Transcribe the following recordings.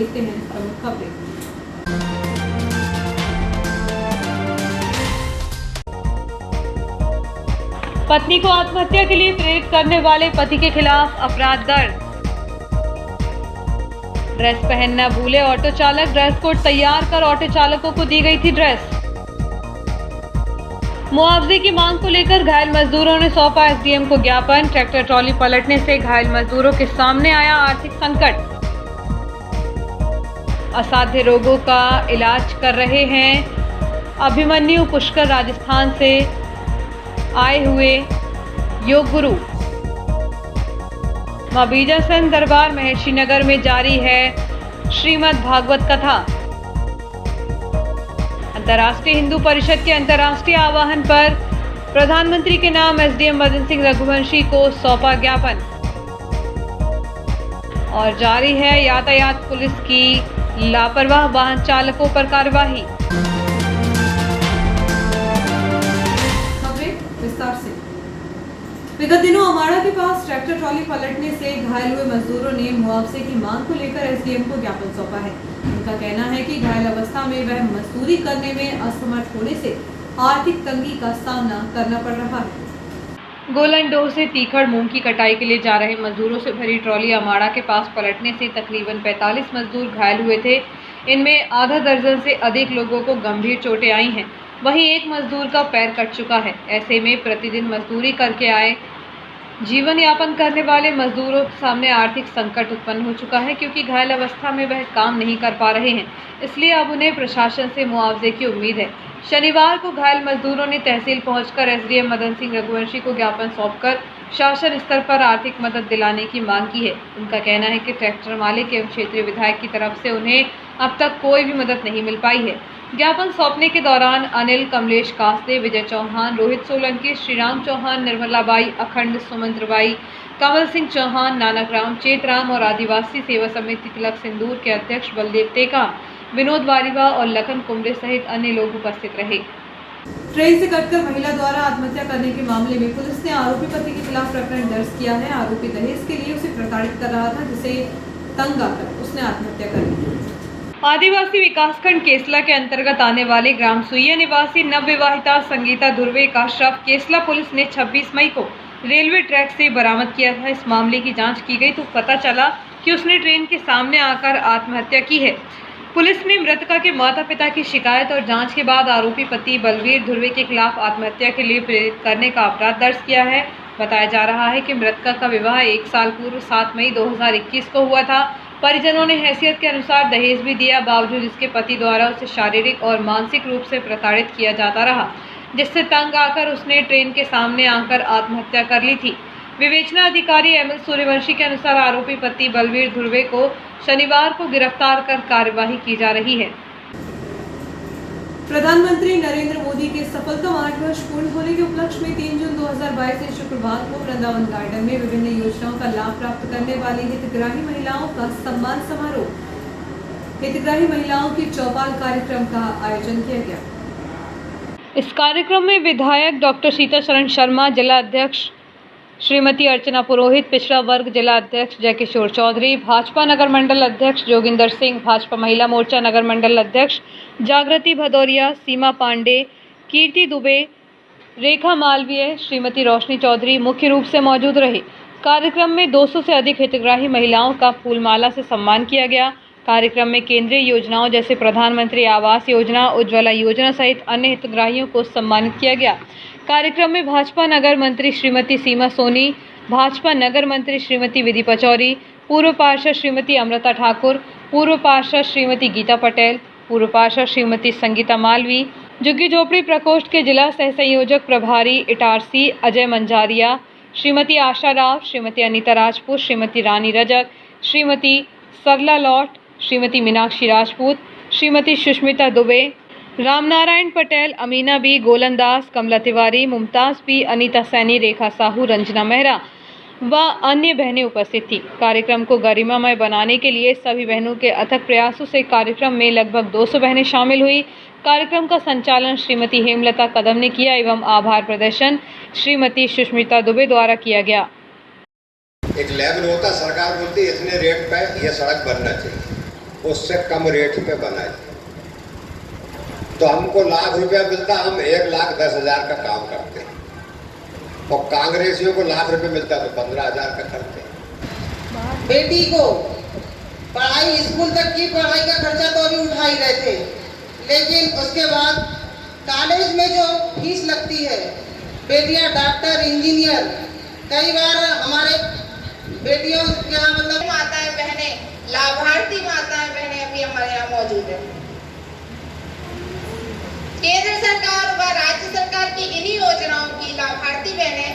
देखते हैं प्रमुख खबरें। पत्नी को आत्महत्या के लिए प्रेरित करने वाले पति के खिलाफ अपराध दर्ज। ड्रेस पहनना भूले ऑटो चालक, ड्रेस कोड तैयार कर ऑटो चालकों को दी गई थी ड्रेस। मुआवजे की मांग को लेकर घायल मजदूरों ने सौंपा एसडीएम को ज्ञापन। ट्रैक्टर ट्रॉली पलटने से घायल मजदूरों के सामने आया आर्थिक संकट। असाध्य रोगों का इलाज कर रहे हैं अभिमन्यु पुष्कर राजस्थान से आए हुए योग गुरु। मां बीजासन दरबार महर्षि नगर में जारी है श्रीमद् भागवत कथा। अंतर्राष्ट्रीय हिंदू परिषद के अंतर्राष्ट्रीय आह्वान पर प्रधानमंत्री के नाम एसडीएम मदन सिंह रघुवंशी को सौंपा ज्ञापन। और जारी है यातायात पुलिस की लापरवाह वाहन चालकों पर कार्रवाई। खबरें विस्तार से। विगत दिनों अमाड़ा के पास ट्रैक्टर ट्रॉली पलटने से घायल हुए मजदूरों ने मुआवजे की मांग को लेकर एसडीएम को ज्ञापन सौंपा है। उनका कहना है कि घायल अवस्था में वह मजदूरी करने में असमर्थ होने से आर्थिक तंगी का सामना करना पड़ रहा है। गोलंडोह से तीखड़ मूंग की कटाई के लिए जा रहे मजदूरों से भरी ट्रॉली अमाड़ा के पास पलटने से तकरीबन 45 मजदूर घायल हुए थे। इनमें आधा दर्जन से अधिक लोगों को गंभीर चोटें आई हैं। वहीं एक मजदूर का पैर कट चुका है। ऐसे में प्रतिदिन मजदूरी करके आए जीवन यापन करने वाले मजदूरों के सामने आर्थिक संकट उत्पन्न हो चुका है, क्योंकि घायल अवस्था में वह काम नहीं कर पा रहे हैं। इसलिए अब उन्हें प्रशासन से मुआवजे की उम्मीद है। शनिवार को घायल मजदूरों ने तहसील पहुंचकर एसडीएम मदन सिंह रघुवंशी को ज्ञापन सौंपकर शासन स्तर पर आर्थिक मदद दिलाने की मांग की है। उनका कहना है कि ट्रैक्टर मालिक एवं क्षेत्रीय विधायक की तरफ से उन्हें अब तक कोई भी मदद नहीं मिल पाई है। ज्ञापन सौंपने के दौरान अनिल, कमलेश कास्ते, विजय चौहान, रोहित सोलंकी, श्रीराम चौहान, निर्मलाबाई, अखंड, सुमंत्रबाई, कमल सिंह चौहान, नानकराम, चेतराम और आदिवासी सेवा समिति तिलक सिंदूर के अध्यक्ष बलदेव टेका, विनोद वारीवा और लखन कुमरे सहित अन्य लोग उपस्थित रहे। ट्रेन से कटकर महिला द्वारा आत्महत्या करने के मामले में पुलिस ने आरोपी पति के खिलाफ प्रकरण दर्ज किया है। आरोपी दहेज के लिए उसे प्रताड़ित कर रहा था, जिसे तंग आकर उसने आत्महत्या कर ली। आदिवासी विकासखंड केसला के अंतर्गत आने वाले ग्राम सुइया निवासी नवविवाहिता संगीता धुर्वे का शव केसला पुलिस ने 26 मई को रेलवे ट्रैक से बरामद किया था। इस मामले की जांच की गई तो पता चला कि उसने ट्रेन के सामने आकर आत्महत्या की है। पुलिस ने मृतका के माता पिता की शिकायत और जांच के बाद आरोपी पति बलवीर धुर्वे के खिलाफ आत्महत्या के लिए प्रेरित करने का अपराध दर्ज किया है। बताया जा रहा है कि मृतका का विवाह 1 साल पूर्व 7 मई 2021 को हुआ था। परिजनों ने हैसियत के अनुसार दहेज भी दिया, बावजूद इसके पति द्वारा उसे शारीरिक और मानसिक रूप से प्रताड़ित किया जाता रहा, जिससे तंग आकर उसने ट्रेन के सामने आकर आत्महत्या कर ली थी। विवेचना अधिकारी एमएल सूर्यवंशी के अनुसार आरोपी पति बलवीर धुर्वे को शनिवार को गिरफ्तार कर कार्यवाही की जा रही है। प्रधानमंत्री नरेंद्र मोदी के सफलतम 8 वर्ष पूर्ण होने के उपलक्ष्य में 3 जून 2022 से शुक्रवार को वृंदावन गार्डन में विभिन्न योजनाओं का लाभ प्राप्त करने वाली हितग्राही महिलाओं का सम्मान समारोह, हितग्राही महिलाओं की चौपाल कार्यक्रम का आयोजन किया गया। इस कार्यक्रम में विधायक डॉक्टर सीता शरण शर्मा, जिला अध्यक्ष श्रीमती अर्चना पुरोहित, पिछड़ा वर्ग जिला अध्यक्ष जयकिशोर चौधरी, भाजपा नगर मंडल अध्यक्ष जोगिंदर सिंह, भाजपा महिला मोर्चा नगर मंडल अध्यक्ष जागृति भदौरिया, सीमा पांडे, कीर्ति दुबे, रेखा मालवीय, श्रीमती रोशनी चौधरी मुख्य रूप से मौजूद रहे। कार्यक्रम में 200 से अधिक हितग्राही महिलाओं का फूलमाला से सम्मान किया गया। कार्यक्रम में केंद्रीय योजनाओं जैसे प्रधानमंत्री आवास योजना, उज्ज्वला योजना सहित अन्य हितग्राहियों को सम्मानित किया गया। कार्यक्रम में भाजपा नगर मंत्री श्रीमती सीमा सोनी, भाजपा नगर मंत्री श्रीमती विधि पचौरी, पूर्व पार्षद श्रीमती अमृता ठाकुर, पूर्व पार्षद श्रीमती गीता पटेल, पूर्व पार्षद श्रीमती संगीता मालवी, झुग्गी झोपड़ी प्रकोष्ठ के जिला सह संयोजक प्रभारी इटारसी अजय मंजारिया, श्रीमती आशा राव, श्रीमती अनीता राजपूत, श्रीमती रानी रजक, श्रीमती सरला लौट, श्रीमती मीनाक्षी राजपूत, श्रीमती सुष्मिता दुबे, रामनारायण पटेल, अमीना बी, गोलंदास, कमला तिवारी, मुमताज बी, अनीता सैनी, रेखा साहू, रंजना मेहरा व अन्य बहनें उपस्थित थी। कार्यक्रम को गरिमामय बनाने के लिए सभी बहनों के अथक प्रयासों से कार्यक्रम में लगभग 200 बहनें शामिल हुई। कार्यक्रम का संचालन श्रीमती हेमलता कदम ने किया एवं आभार प्रदर्शन श्रीमती सुष्मिता दुबे द्वारा किया गया। एक लेवल होता, सरकार बोलती है इतने रेट पे यह सड़क बनना चाहिए, उससे कम रेट पे बनाए। तो हमको ₹1,00,000 मिलता, हम 1,10,000 का काम करते हैं, और कांग्रेसियों को ₹1,00,000 मिलता तो 15,000 का करते। बेटी को पढ़ाई, स्कूल तक की पढ़ाई का खर्चा तो अभी उठा ही रहे थे, लेकिन उसके बाद कॉलेज में जो फीस लगती है, बेटियां डॉक्टर, इंजीनियर, कई बार हमारे बेटियों के यहाँ मतलब माताएं बहनें, लाभार्थी माताएं बहनें अभी हमारे यहाँ मौजूद है। केंद्र सरकार व राज्य सरकार की इन्हीं योजनाओं की लाभार्थी बहनें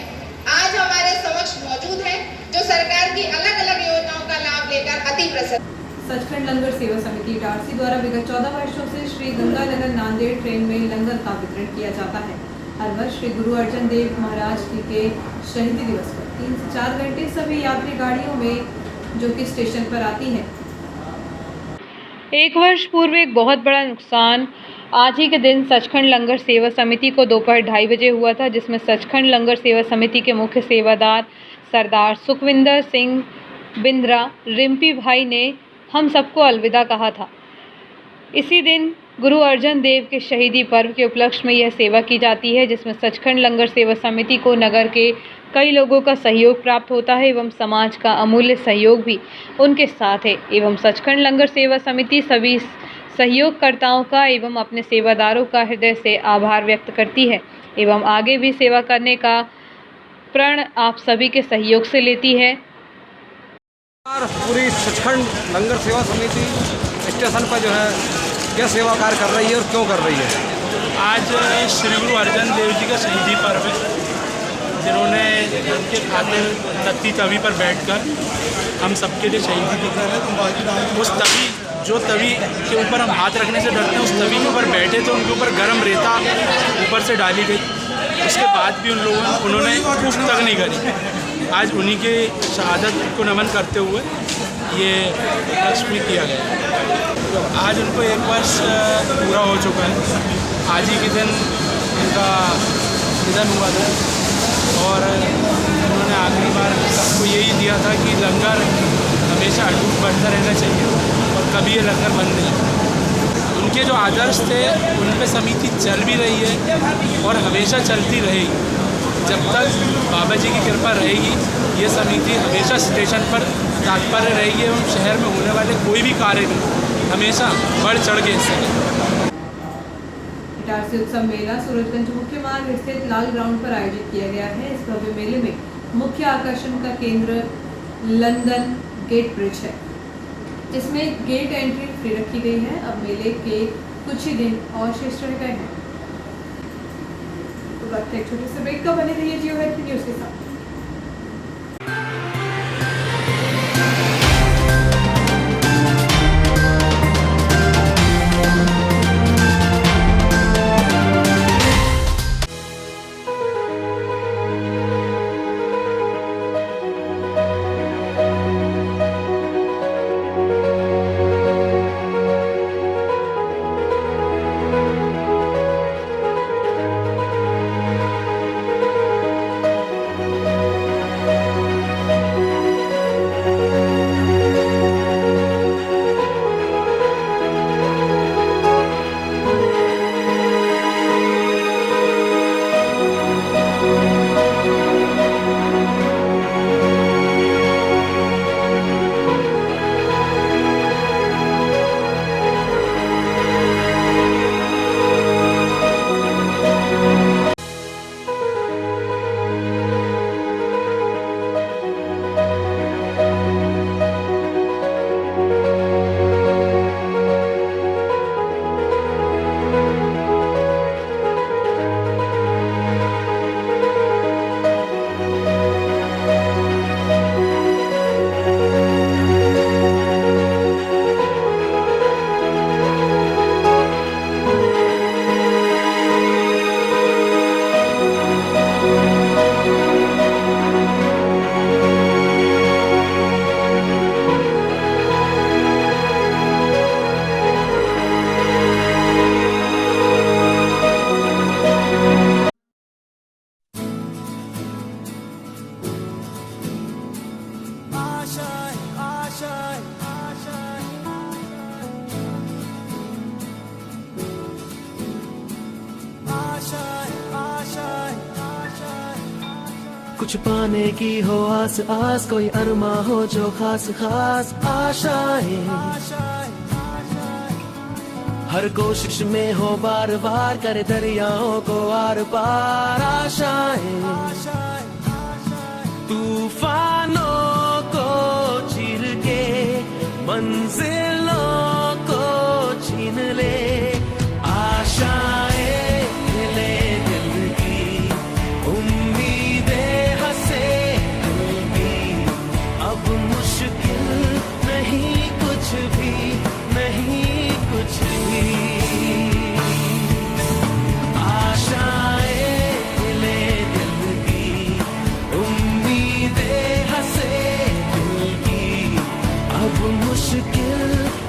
आज हमारे समक्ष मौजूद हैं, जो सरकार की अलग अलग योजनाओं का लाभ लेकर अति प्रसन्न। सचखंड लंगर सेवा समिति इटारसी द्वारा विगत 14 वर्षों से श्री गंगानगर नांदेड़ ट्रेन में लंगर का वितरण किया जाता है। हर वर्ष श्री गुरु अर्जन देव महाराज जी के शहीदी दिवस पर 3 से 4 घंटे सभी यात्री गाड़ियों में जो कि स्टेशन पर आती है। एक वर्ष पूर्व एक बहुत बड़ा नुकसान आज ही के दिन सचखंड लंगर सेवा समिति को दोपहर 2:30 बजे हुआ था, जिसमें सचखंड लंगर सेवा समिति के मुख्य सेवादार सरदार सुखविंदर सिंह बिंद्रा रिम्पी भाई ने हम सबको अलविदा कहा था। इसी दिन गुरु अर्जन देव के शहीदी पर्व के उपलक्ष्य में यह सेवा की जाती है, जिसमें सचखंड लंगर सेवा समिति को नगर के कई लोगों का सहयोग प्राप्त होता है एवं समाज का अमूल्य सहयोग भी उनके साथ है। एवं सचखंड लंगर सेवा समिति सभी सहयोगकर्ताओं का एवं अपने सेवादारों का हृदय से आभार व्यक्त करती है एवं आगे भी सेवा करने का प्रण आप सभी के सहयोग से लेती है। पूरी सचखंड लंगर सेवा समिति स्टेशन पर जो है क्या सेवा कार्य कर रही है और क्यों कर रही है? आज श्री गुरु अर्जन देव जी का शहीदी पर्व है, जिन्होंने उनके खातिर तख्ती तवी पर बैठकर हम सबके लिए शहीदी दी। उस तवी, जो तवी के ऊपर हम हाथ रखने से डरते हैं, उस तवी के ऊपर बैठे थे, उनके ऊपर गर्म रेता ऊपर से डाली गई। उसके बाद भी उन्होंने उफ तक नहीं करी। आज उन्हीं के शहादत को नमन करते हुए ये लक्ष्मी किया गया। आज उनको 1 वर्ष पूरा हो चुका है। आज ही के दिन उनका निधन हुआ था और उन्होंने आखिरी बार सबको यही दिया था कि लंगर हमेशा अटूट बढ़ता रहना चाहिए और कभी ये लंगर बंद नहीं। उनके जो आदर्श थे उन पे समिति चल भी रही है और हमेशा चलती रहेगी। जब तक बाबा जी की कृपा रहेगी, ये समिति हमेशा स्टेशन पर तात्पर्य रहेगी एवं शहर में होने वाले कोई भी कार्य में हमेशा बढ़ चढ़ के हिस्से लेंगे। इटारसी उत्सव मेला सूरजगंज मुख्य मार्ग स्थित लाल ग्राउंड पर आयोजित किया गया है। इस भव्य मेले में मुख्य आकर्षण का केंद्र लंदन गेट ब्रिज है, जिसमें गेट एंट्री फ्री रखी गई है। अब मेले के कुछ ही दिन और शेष रह गए हैं। तो वक्त एक छोटे से ब्रेक का, बने रहिए जियो हेल्थ न्यूज़ के साथ। कुछ पाने की हो आस आस, कोई अरमा हो जो खास खास आशाएं, हर कोशिश में हो बार बार करे दरियाओं को आर पार आशाएं, तूफानों को चीर के मंजिलों को छीन ले आशाएं, ले दिल की उम्मीदें हंसे दिल की, अब मुश्किल नहीं कुछ भी, नहीं कुछ भी, आशाएं ले दिल की उम्मीदें हंसे दिल की, अब मुश्किल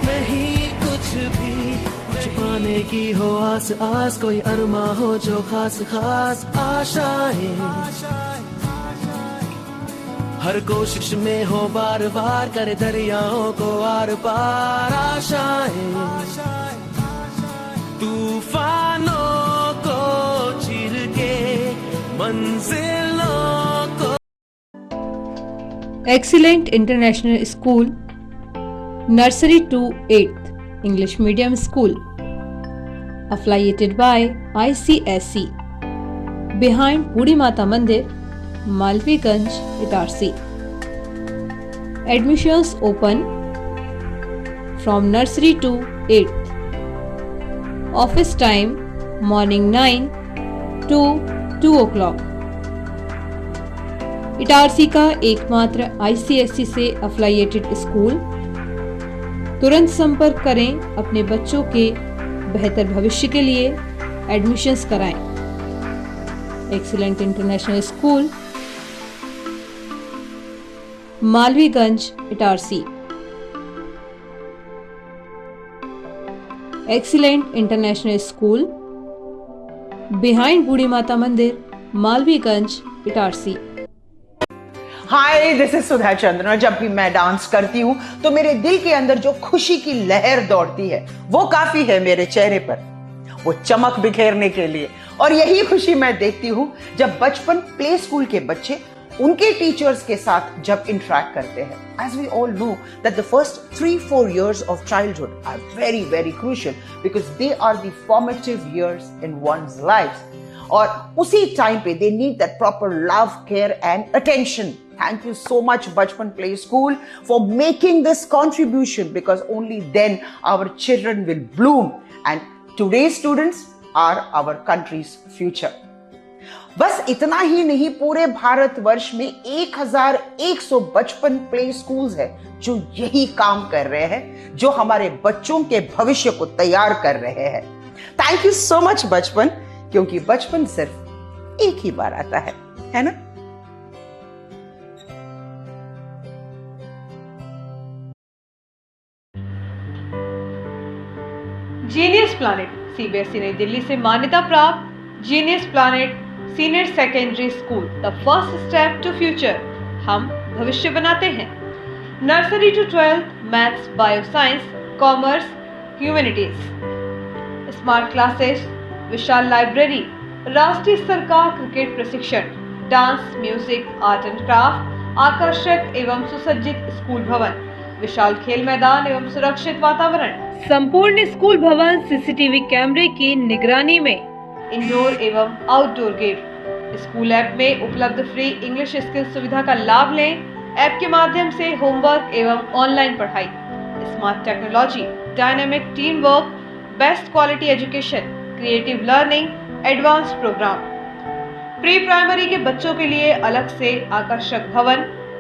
नहीं कुछ भी, कुछ पाने की हो आस आस, कोई अरमा हो जो खास खास आशाएं, हर कोशिश में हो बार बार करे दरियाओं को आर पार आशाएं, तूफानों को चीर के मंजिलों को। Excellent International School, Nursery to 8th English Medium School, affiliated by ICSE, behind Budi Mata Mandir, Malviganj, Itarsi. Admissions open from nursery to 8th. Office time morning 9 to 2 o'clock. Itarsi का एकमात्र ICSE से अफिलिएटेड स्कूल। तुरंत संपर्क करें अपने बच्चों के बेहतर भविष्य के लिए, एडमिशन्स कराएं। Excellent international school, Malviganj, Itarsi. Excellent international school, behind Budhi Mata मंदिर, Malviganj, Itarsi. Hi, this is Sudha Chandran. और जब भी मैं डांस करती हूँ तो मेरे दिल के अंदर जो खुशी की लहर दौड़ती है वो काफी है मेरे चेहरे पर, वो चमक बिखेरने के लिए। और यही खुशी मैं देखती हूँ जब बचपन प्ले स्कूल के बच्चे उनके टीचर्स के साथ जब इंटरेक्ट करते हैं। As we all know that the first 3-4 years of childhood are very, very crucial because they are the formative years in one's life. और उसी टाइम पे they need that proper love, care and attention. Thank you so much Bachpan Play School for making this contribution, because only then our children will bloom and today's students are our country's future. बस इतना ही नहीं, पूरे भारतवर्ष में 1100 बचपन play schools है जो यही काम कर रहे हैं, जो हमारे बच्चों के भविष्य को तैयार कर रहे हैं। थैंक यू सो मच बचपन, क्योंकि बचपन सिर्फ एक ही बार आता है ना? जीनियस प्लैनेट सीबीएसई नई दिल्ली से मान्यता प्राप्त genius planet senior secondary school, the first step to future. हम भविष्य बनाते हैं। Nursery to 12th maths, bio science, commerce, humanities, smart classes, विशाल लाइब्रेरी, राष्ट्रीय स्तर का क्रिकेट प्रशिक्षण, dance, music, art and craft, आकर्षक एवं सुसज्जित स्कूल भवन, विशाल खेल मैदान एवं सुरक्षित वातावरण, संपूर्ण स्कूल भवन सीसीटीवी कैमरे की निगरानी में, इंडोर एवं आउटडोर गेम। स्कूल ऐप में उपलब्ध फ्री इंग्लिश स्किल सुविधा का लाभ लें। ऐप के माध्यम से होमवर्क एवं ऑनलाइन पढ़ाई, smart technology, dynamic team work, best quality education, creative learning, advance program. Pre primary के बच्चों के लिए अलग से आकर्षक भवन,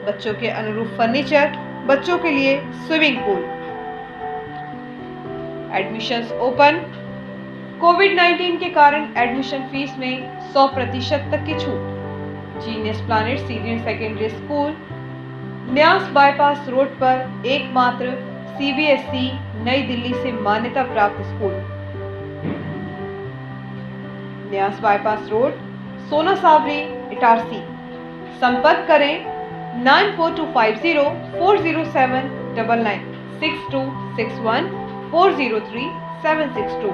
बच्चों के अनुरूप फर्नीचर, बच्चों के लिए स्विमिंग पूल। Admissions open. कोविड-19 के कारण एडमिशन फीस में 100% तक की छूट। Genius planet senior secondary school, न्यास बाईपास रोड पर एकमात्र सीबीएसई नई दिल्ली से मान्यता प्राप्त स्कूल। न्यास बाईपास रोड, सोना सावरी, इटारसी। संपर्क करें 9425040799, 6261403762।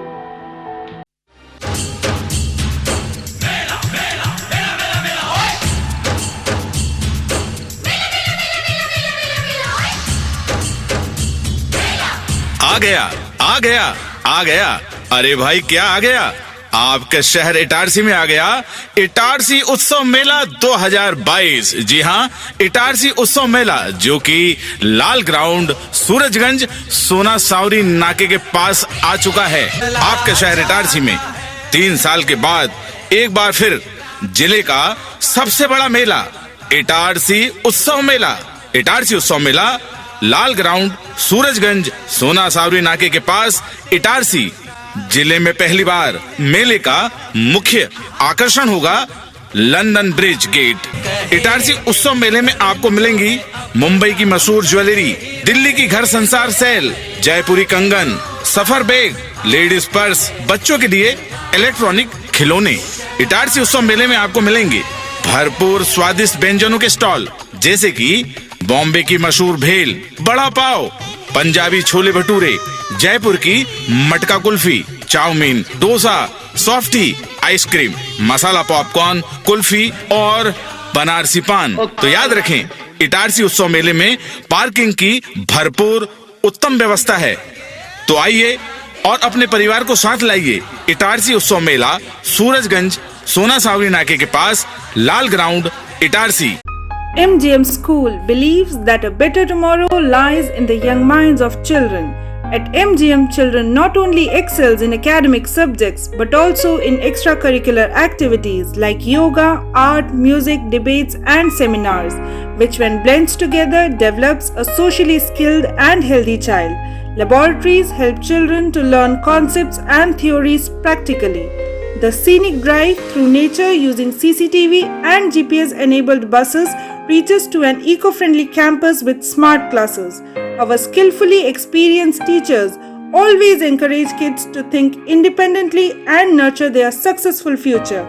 आ गया आ गया आ गया। अरे भाई क्या आ गया? आपके शहर इटारसी में आ गया इटारसी उत्सव मेला 2022। जी हाँ, इटारसी उत्सव मेला जो कि लाल ग्राउंड सूरजगंज सोना सावरी नाके के पास आ चुका है। आपके शहर इटारसी में 3 साल के बाद एक बार फिर जिले का सबसे बड़ा मेला इटारसी उत्सव मेला। इटारसी उत्सव मेला लाल ग्राउंड सूरजगंज सोना सावरी नाके के पास इटारसी जिले में पहली बार। मेले का मुख्य आकर्षण होगा लंदन ब्रिज गेट। इटारसी उत्सव मेले में आपको मिलेंगी मुंबई की मशहूर ज्वेलरी, दिल्ली की घर संसार सेल, जयपुरी कंगन, सफर बैग, लेडीज पर्स, बच्चों के लिए इलेक्ट्रॉनिक खिलौने। इटारसी उत्सव मेले में आपको मिलेंगे भरपूर स्वादिष्ट व्यंजनों के स्टॉल जैसे कि बॉम्बे की मशहूर भेल, बड़ा पाव, पंजाबी छोले भटूरे, जयपुर की matka kulfi, chowmein, dosa, softy, ice cream, masala popcorn, kulfi और बनारसी पान। तो याद रखें, इटारसी उत्सव मेले में पार्किंग की भरपूर उत्तम व्यवस्था है। तो आइए और अपने परिवार को साथ लाइए। इटारसी उत्सव मेला सूरजगंज सोना सावरी नाके के पास, Lal ground, Itarsi. MGM School believes that a better tomorrow lies in the young minds of children. At MGM, children not only excels in academic subjects but also in extracurricular activities like yoga, art, music, debates and seminars, which when blends together develops a socially skilled and healthy child. Laboratories help children to learn concepts and theories practically. The scenic drive through nature using CCTV and GPS-enabled buses reaches to an eco-friendly campus with smart classes. Our skillfully experienced teachers always encourage kids to think independently and nurture their successful future.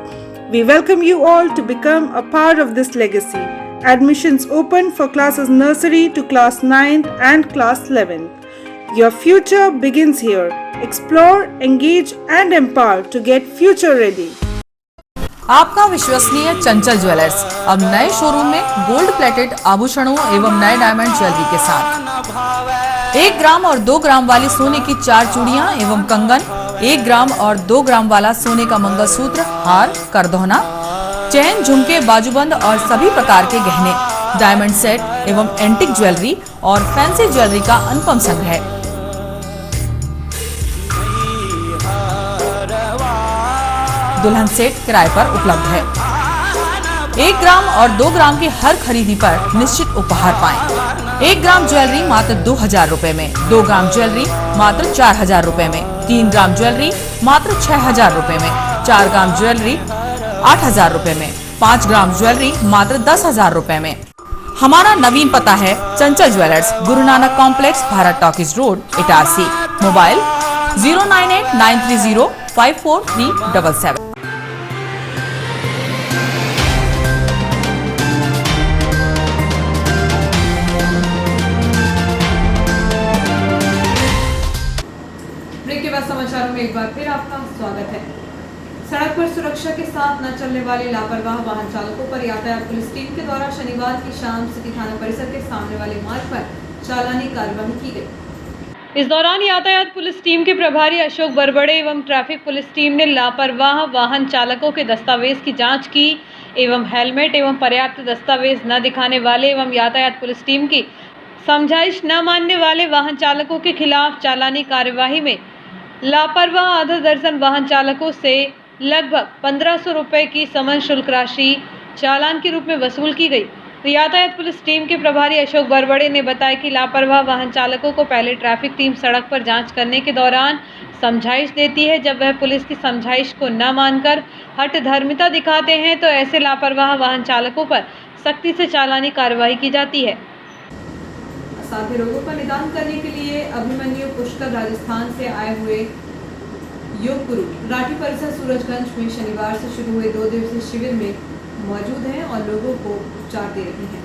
We welcome you all to become a part of this legacy. Admissions open for classes nursery to class 9th and class 11th. Your future begins here. Explore, engage and empower to get future ready. आपका विश्वसनीय चंचल jewellers अब नए showroom में gold plated आभूषणों एवं नए diamond jewellery के साथ 1 ग्राम और 2 ग्राम वाली सोने की 4 चूड़ियां एवं कंगन, 1 ग्राम और 2 ग्राम वाला सोने का मंगलसूत्र, हार, करदौना, चैन, झुमके, बाजूबंद और सभी प्रकार के गहने, डायमंड सेट एवं एंटिक ज्वेलरी और फैंसी ज्वेलरी का अनुपम संग्रह। दुल्हन सेट किराए पर उपलब्ध है। 1 ग्राम और 2 ग्राम की हर खरीदी पर निश्चित उपहार पाएं। 1 ग्राम ज्वेलरी मात्र 2000 रुपए में, 2 ग्राम ज्वेलरी मात्र 4000 रुपए में, 3 ग्राम ज्वेलरी मात्र 6000 रुपए में, 4 ग्राम ज्वेलरी 8000 रुपए में, 5 ग्राम ज्वेलरी मात्र 10000 रुपए में। हमारा नवीन पता है चंचल jewellers, Guru Nanak complex, Bharat talkies road, Itarsi. Mobile 09893054377। समाचारों में एक बार फिर आपका स्वागत है। सड़क पर सुरक्षा के साथ न चलने वाले लापरवाह वाहन चालकों पर यातायात पुलिस टीम के द्वारा शनिवार की शाम सिटी थाना परिसर के सामने वाले मार्ग पर चालानी कार्रवाई की गई। इस दौरान यातायात पुलिस टीम के प्रभारी अशोक बरबड़े एवं ट्रैफिक पुलिस टीम ने लापरवाह वाहन चालकों के दस्तावेज की जाँच की एवं हेलमेट एवं पर्याप्त दस्तावेज न दिखाने वाले एवं यातायात पुलिस टीम की समझाइश न मानने वाले वाहन चालकों के खिलाफ चालानी कार्यवाही में लापरवाह आधा दर्जन वाहन चालकों से लगभग 1500 रुपए की समन शुल्क राशि चालान के रूप में वसूल की गई। यातायात पुलिस टीम के प्रभारी अशोक बरबड़े ने बताया कि लापरवाह वाहन चालकों को पहले ट्रैफिक टीम सड़क पर जांच करने के दौरान समझाइश देती है। जब वह पुलिस की समझाइश को न मानकर हठधर्मिता दिखाते हैं तो ऐसे लापरवाह वाहन चालकों पर सख्ती से चालानी कार्रवाई की जाती है। साथ ही रोगों का निदान करने के लिए अभिमन्यु पुष्कर राजस्थान से आए हुए योग गुरु राठी परिसर सूरजगंज में शनिवार से शुरू हुए 2 दिवसीय शिविर में मौजूद हैं और लोगों को उपचार दे रही हैं।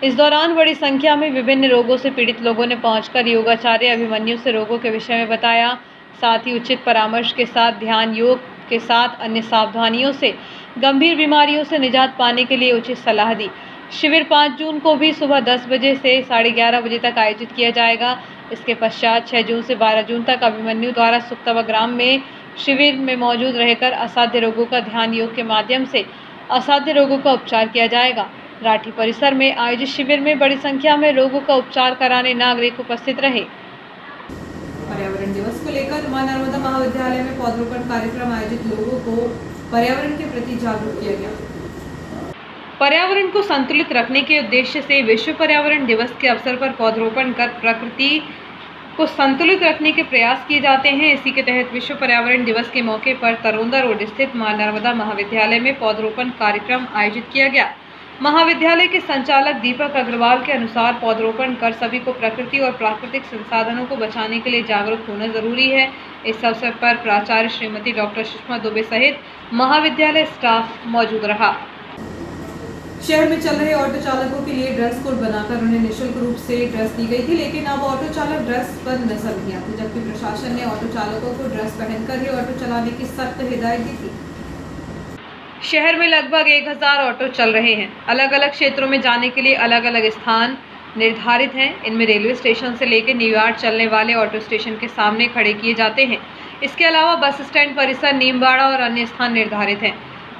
इस दौरान बड़ी संख्या में विभिन्न रोगों से पीड़ित लोगों ने पहुंचकर योगाचार्य अभिमन्यु से रोगों के विषय में बताया। साथ ही उचित परामर्श के साथ ध्यान योग के साथ अन्य सावधानियों से गंभीर बीमारियों से निजात पाने के लिए उचित सलाह दी। शिविर 5 जून को भी सुबह 10 बजे से 11:30 बजे तक आयोजित किया जाएगा। इसके पश्चात 6 जून से 12 जून तक अभिमन्यु द्वारा सुक्तवा ग्राम में शिविर में मौजूद रहकर असाध्य रोगों का ध्यान योग के माध्यम से असाध्य रोगों का उपचार किया जाएगा। राठी परिसर में आयोजित शिविर में बड़ी संख्या में रोगों का उपचार कराने नागरिक उपस्थित रहे। पर्यावरण दिवस को लेकर मां नर्मदा महाविद्यालय में पौधरोपण कार्यक्रम आयोजित लोगों को पर्यावरण के प्रति जागरूक किया गया। पर्यावरण को संतुलित रखने के उद्देश्य से विश्व पर्यावरण दिवस के अवसर पर पौधरोपण कर प्रकृति को संतुलित रखने के प्रयास किए जाते हैं। इसी के तहत विश्व पर्यावरण दिवस के मौके पर तरोंदा रोड स्थित मां नर्मदा महाविद्यालय में पौधरोपण कार्यक्रम आयोजित किया गया। महाविद्यालय के संचालक दीपक अग्रवाल के अनुसार पौधरोपण कर सभी को प्रकृति और प्राकृतिक संसाधनों को बचाने के लिए जागरूक होना जरूरी है। इस अवसर पर प्राचार्य श्रीमती डॉक्टर सुषमा दुबे सहित महाविद्यालय स्टाफ मौजूद रहा। शहर में चल रहे ऑटो चालकों के लिए ड्रेस कोड बनाकर उन्हें निःशुल्क रूप से ड्रेस दी गई थी, लेकिन अब ऑटो चालक ड्रेस पर नजर नहीं आते, जबकि प्रशासन ने ऑटो चालकों को ड्रेस पहनकर ही ऑटो चलाने की सख्त हिदायत दी थी। शहर में लगभग 1000 ऑटो चल रहे हैं। अलग अलग क्षेत्रों में जाने के लिए अलग अलग स्थान निर्धारित हैं। इनमें रेलवे स्टेशन से लेकर न्यूयॉर्क चलने वाले ऑटो स्टेशन के सामने खड़े किए जाते हैं। इसके अलावा बस स्टैंड परिसर, नीमबाड़ा और अन्य स्थान निर्धारित हैं।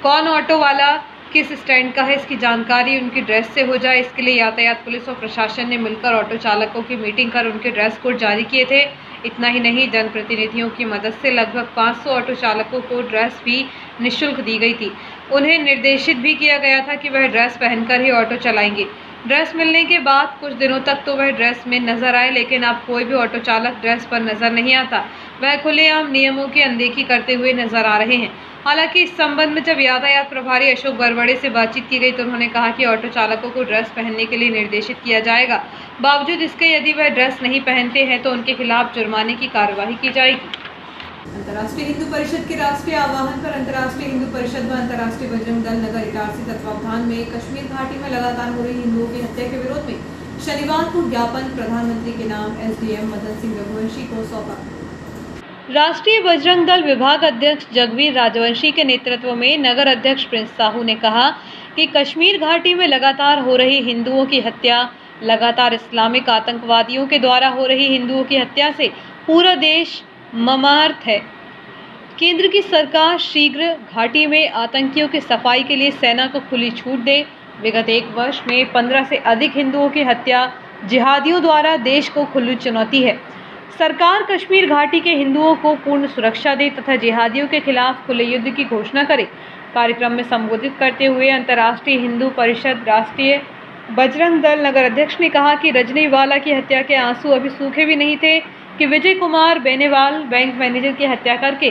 कौन ऑटो वाला किस स्टैंड का है, इसकी जानकारी उनकी ड्रेस से हो जाए, इसके लिए यातायात पुलिस और प्रशासन ने मिलकर ऑटो चालकों की मीटिंग कर उनके ड्रेस कोड जारी किए थे। इतना ही नहीं, जनप्रतिनिधियों की मदद से लगभग 500 ऑटो चालकों को ड्रेस भी निःशुल्क दी गई थी। उन्हें निर्देशित भी किया गया था कि वह ड्रेस पहनकर ही ऑटो चलाएंगे। ड्रेस मिलने के बाद कुछ दिनों तक तो वह ड्रेस में नजर आए, लेकिन अब कोई भी ऑटो चालक ड्रेस पर नजर नहीं आता। वह खुलेआम नियमों की अनदेखी करते हुए नजर आ रहे हैं। हालांकि इस संबंध में जब यातायात प्रभारी अशोक बरबड़े से बातचीत की गई तो उन्होंने कहा कि ऑटो चालकों को ड्रेस पहनने के लिए निर्देशित किया जाएगा। बावजूद इसके यदि वह ड्रेस नहीं पहनते हैं तो उनके खिलाफ जुर्माने की कार्रवाई की जाएगी। अंतर्राष्ट्रीय हिंदू परिषद के राष्ट्रीय आह्वान पर अंतर्राष्ट्रीय हिंदू परिषद व अंतर्राष्ट्रीय बजरंग दल नगर इटारसी तत्वावधान में कश्मीर घाटी में लगातार हो रही हिंदुओं की हत्या के विरोध में शनिवार को ज्ञापन प्रधानमंत्री के नाम एसडीएम मदन सिंह रघुवंशी को सौंपा। राष्ट्रीय बजरंग दल विभाग अध्यक्ष जगवीर राजवंशी के नेतृत्व में नगर अध्यक्ष प्रिंस साहू ने कहा कि कश्मीर घाटी में लगातार हो रही हिंदुओं की हत्या, लगातार इस्लामिक आतंकवादियों के द्वारा हो रही हिंदुओं की हत्या से पूरा देश मर्माहत है। केंद्र की सरकार शीघ्र घाटी में आतंकियों की सफाई के लिए सेना को खुली छूट दे। विगत 1 वर्ष में 15 से अधिक हिंदुओं की हत्या जिहादियों द्वारा देश को खुली चुनौती है। सरकार कश्मीर घाटी के हिंदुओं को पूर्ण सुरक्षा दे तथा जिहादियों के खिलाफ खुले युद्ध की घोषणा करे। कार्यक्रम में संबोधित करते हुए अंतर्राष्ट्रीय हिंदू परिषद राष्ट्रीय बजरंग दल नगर अध्यक्ष ने कहा कि रजनीवाला की हत्या के आंसू अभी सूखे भी नहीं थे कि विजय कुमार बेनीवाल बैंक मैनेजर की हत्या करके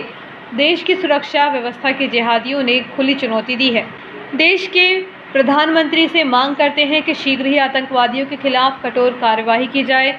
देश की सुरक्षा व्यवस्था के जिहादियों ने खुली चुनौती दी है। देश के प्रधानमंत्री से मांग करते हैं कि शीघ्र ही आतंकवादियों के खिलाफ कठोर कार्यवाही की जाए।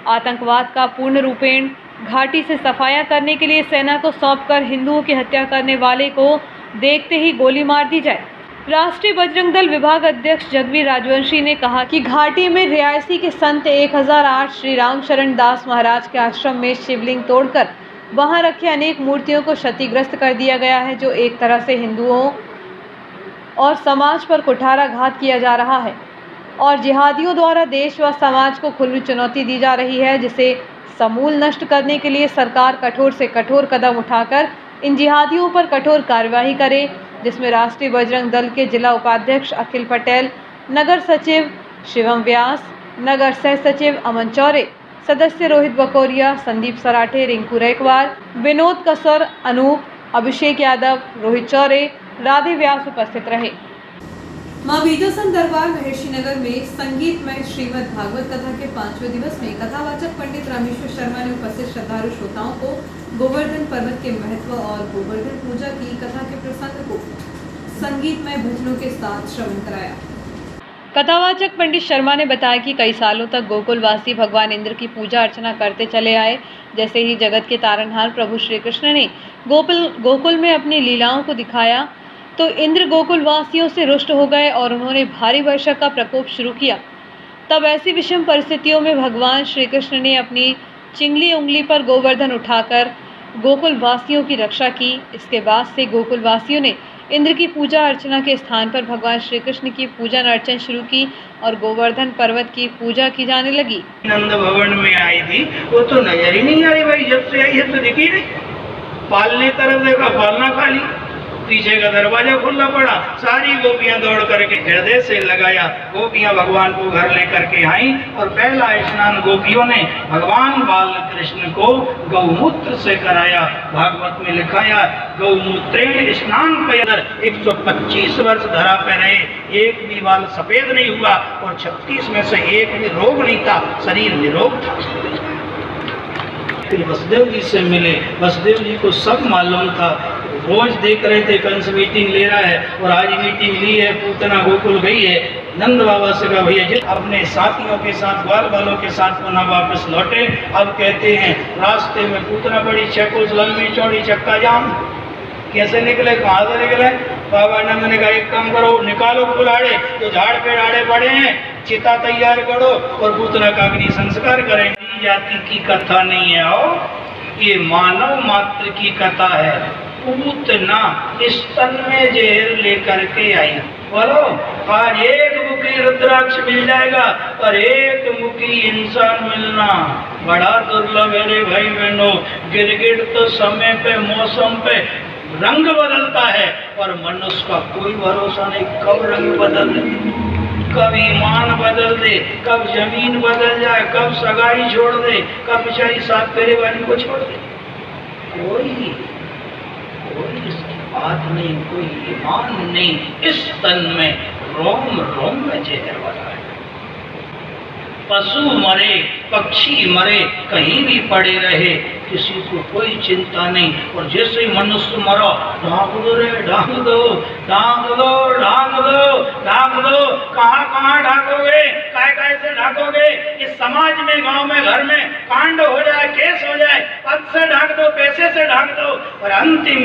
आतंकवाद का पूर्ण रूपेण घाटी से सफाया करने के लिए सेना को सौंपकर हिंदुओं की हत्या करने वाले को देखते ही गोली मार दी जाए। राष्ट्रीय बजरंग दल विभाग अध्यक्ष जगवीर राजवंशी ने कहा कि घाटी में रियासी के संत 1008 श्री राम शरण दास महाराज के आश्रम में शिवलिंग तोड़कर वहां रखे अनेक मूर्तियों को क्षतिग्रस्त कर दिया गया है, जो एक तरह से हिंदुओं और समाज पर कुठाराघात किया जा रहा है और जिहादियों द्वारा देश व समाज को खुली चुनौती दी जा रही है, जिसे समूल नष्ट करने के लिए सरकार कठोर से कठोर कदम उठाकर इन जिहादियों पर कठोर कार्यवाही करे, जिसमें राष्ट्रीय बजरंग दल के जिला उपाध्यक्ष अखिल पटेल, नगर सचिव शिवम व्यास, नगर सह सचिव अमन चौरे, सदस्य रोहित बकोरिया, संदीप सराठे, रिंकू रैकवार, विनोद कसर, अनूप, अभिषेक यादव, रोहित चौरे, राधे व्यास उपस्थित रहे। मां बीजासन दरबार महर्षि नगर में संगीतमय श्रीमद् भागवत कथा के 5वें दिवस में कथावाचक पंडित रामेश्वर शर्मा ने उपस्थित श्रद्धालु श्रोताओं को गोवर्धन पर्वत के महत्व और गोवर्धन पूजा की कथा के प्रसंग को संगीतमय भजनों के साथ श्रवण कराया। कथावाचक पंडित शर्मा ने बताया कि कई सालों तक गोकुलवासी भगवान इंद्र की पूजा अर्चना करते चले आए। जैसे ही जगत के तारनहार प्रभु श्री कृष्ण ने गोकुल में अपनी लीलाओं को दिखाया तो इंद्र गोकुल वासियों से रुष्ट हो गए और उन्होंने भारी वर्षा का प्रकोप शुरू किया। तब ऐसी विषम परिस्थितियों में भगवान श्री कृष्ण ने अपनी चिंगली उंगली पर गोवर्धन उठाकर गोकुल वासियों की रक्षा की। इसके बाद से गोकुल वासियों ने इंद्र की पूजा अर्चना के स्थान पर भगवान श्री कृष्ण की पूजन अर्चन शुरू की और गोवर्धन पर्वत की पूजा की जाने लगी। नंद भवन में आई थी, वो तो नजर ही नहीं आई भाई, जब से आई है तो दिखी नहीं। पालने तरफ देखा, पालना खाली, पीछे का दरवाजा खुला पड़ा, सारी गोपियां दौड़ करके हृदय से लगाया। गोपियां भगवान को घर लेकर के आई और पहला स्नान गोपियों ने भगवान बाल कृष्ण को गौमूत्र से कराया। भागवत में लिखाया गौमूत्रेण स्नान पे 125 वर्ष धरा पे रहे, एक भी बाल सफेद नहीं हुआ और 36 में से एक भी रोग नहीं था, शरीर निरोग था। फिर वसुदेव जी से मिले, वसुदेव जी को सब मालूम था, रोज देख रहे थे कंस मीटिंग ले रहा है और आज मीटिंग ली है, पूतना गोकुल गई है। नंद बाबा से कहा भैया जी अपने साथियों के साथ, ग्वाल वालों के साथ पुनः वापस लौटे। अब कहते हैं रास्ते में पूतना पड़ी, 6 कोस लंबी चौड़ी चक्का जाम। कैसे निकले, कहाँ से निकले? बाबा नंद ने कहा एक काम करो, निकालो कुल्हाड़े, तो झाड़ पे आड़े पड़े हैं, चिता तैयार करो और पूतना का अग्नि संस्कार करें। जाति की कथा नहीं है, आओ ये मानव मात्र की कथा है। पूतना स्तन में जहर लेकर के आई, बोलो आज एक मुखी रुद्राक्ष मिल जाएगा और एक मुखी इंसान मिलना बड़ा दुर्लभ है रे भाई बहनों। गिरगिट तो समय पे, मौसम पे रंग बदलता है और मनुष्य का कोई भरोसा नहीं, कब रंग बदल दे, कब ईमान बदल दे, कब जमीन बदल जाए, कब सगाई छोड़ दे, कब बेचारी साथ फेरे वाली को छोड़ दे। कोई इसकी बात नहीं, कोई ईमान नहीं। इस तन में रोम रोम में जहर भरा है। पशु मरे, पक्षी मरे, कहीं भी पड़े रहे, किसी को कोई चिंता नहीं। और जैसे ही मनुष्य मरा, ढांक दो रे, ढांक दो, ढांक दो, ढांक दो, ढांक दो। कहाँ कहाँ ढाकोगे, काय से ढाकोगे? इस समाज में, गांव में, घर में कांड हो जाए, केस हो जाए, पद से ढाक दो, पैसे से ढाक दो और अंतिम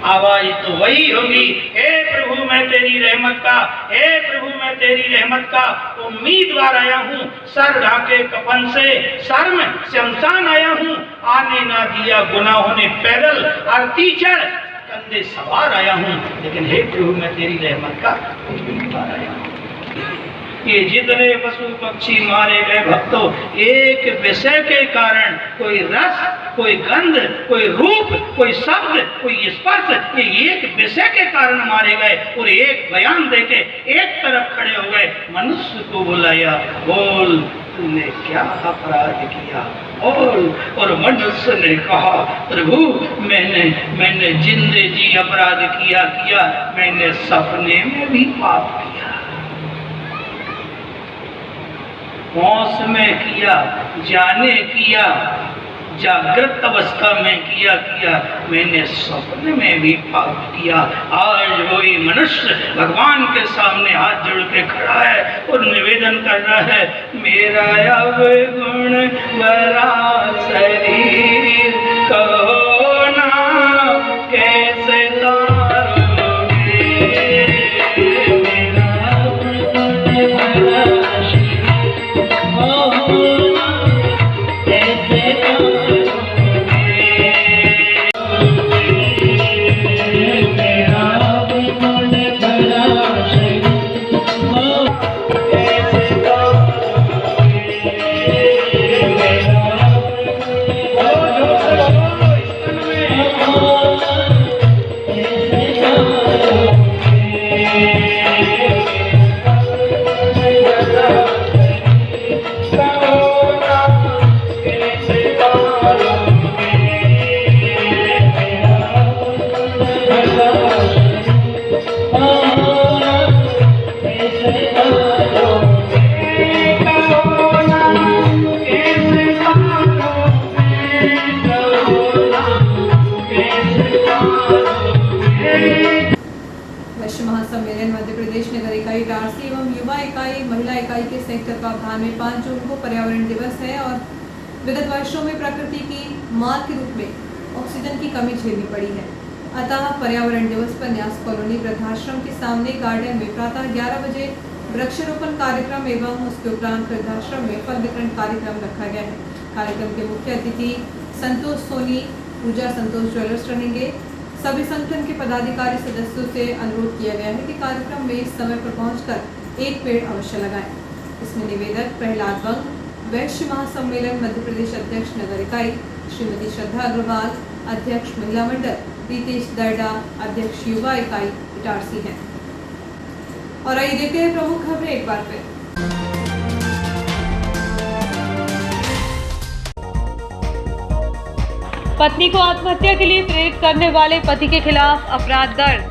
आवाज तो वही होगी, हे प्रभु मैं तेरी रहमत का, हे प्रभु मैं तेरी रहमत का उम्मीदवार आया हूँ। सर ढाके कफन से, सर में शमशान आया हूँ, आने ना दिया गुनाहों ने पैदल, आरती चढ़ कंधे सवार आया हूँ, लेकिन हे प्रभु मैं तेरी रहमत का उम्मीदवार आया हूँ। ये जितने पशु पक्षी मारे गए भक्तों, एक विषय के कारण, कोई रस, कोई गंध, कोई रूप, कोई शब्द, कोई स्पर्श, ये एक विषय के कारण मारे गए और एक बयान देके एक तरफ खड़े हो गए। मनुष्य को बुलाया, बोल तूने क्या अपराध किया? और मनुष्य ने कहा प्रभु मैंने जिंदे जी अपराध किया, मैंने सपने में भी पाप किया, होश में किया, जाने किया, जागृत अवस्था में किया, मैंने सपने में भी पाप किया। आज वही मनुष्य भगवान के सामने हाथ जोड़ के खड़ा है और निवेदन कर रहा है, मेरा अवगुण भरा शरीर कहो ना कैसे तारोगे, मेरा अवगुण भरा महासम्मेलन मध्य प्रदेश नगर इकाई इटारसी एवं युवा इकाई महिला इकाई के संयुक्त तत्वावधान में 5 जून को पर्यावरण दिवस है और विगत वर्षों में प्रकृति की मार के रूप में ऑक्सीजन की कमी झेलनी पड़ी है। अतः पर्यावरण दिवस पर न्यास कॉलोनी वृद्धाश्रम के सामने गार्डन में प्रातः 11 बजे वृक्षारोपण कार्यक्रम एवं उसके उपरांत वृद्धाश्रम में फल वितरण कार्यक्रम रखा गया है। कार्यक्रम के मुख्य अतिथि संतोष सोनी, पूजा संतोष ज्वेलर्स रहेंगे। सभी संगठन के पदाधिकारी सदस्यों से अनुरोध किया गया है कि कार्यक्रम में समय पर पहुंचकर एक पेड़ अवश्य लगाएं। इसमें निवेदक प्रहलाद बंग, वैश्य महासम्मेलन मध्य प्रदेश अध्यक्ष नगर इकाई श्रीमती श्रद्धा अग्रवाल, अध्यक्ष महिला मंडल रितेश दर्डा, अध्यक्ष युवा इकाई इटारसी हैं। और आइए देखते हैं प्रमुख खबरें एक बार फिर। पत्नी को आत्महत्या के लिए प्रेरित करने वाले पति के खिलाफ अपराध दर्ज।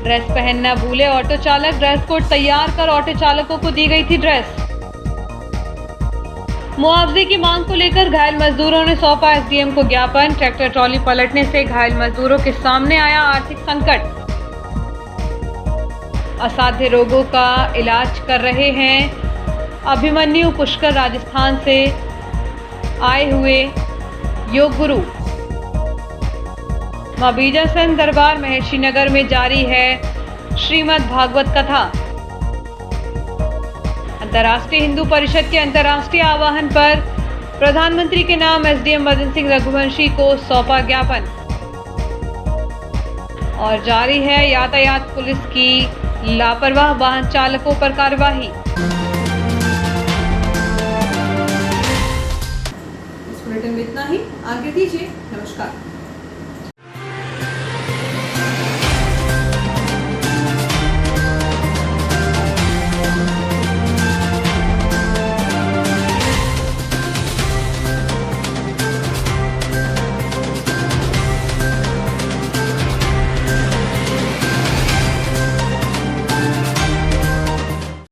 ड्रेस पहनना भूले ऑटो चालक, ड्रेस कोड तैयार कर ऑटो चालकों को दी गई थी ड्रेस। मुआवजे की मांग को लेकर घायल मजदूरों ने सौंपा एसडीएम को ज्ञापन। ट्रैक्टर ट्रॉली पलटने से घायल मजदूरों के सामने आया आर्थिक संकट। असाध्य रोगों का इलाज कर रहे हैं अभिमन्यु पुष्कर राजस्थान से आए हुए योग गुरु। मां बीजासन दरबार महर्षि नगर में जारी है श्रीमद् भागवत कथा। अंतर्राष्ट्रीय हिंदू परिषद के अंतर्राष्ट्रीय आह्वान पर प्रधानमंत्री के नाम एसडीएम मदन सिंह रघुवंशी को सौंपा ज्ञापन। और जारी है यातायात पुलिस की लापरवाह वाहन चालकों पर कार्यवाही। इस बुलेटिन में इतना ही, आगे दीजिए, नमस्कार।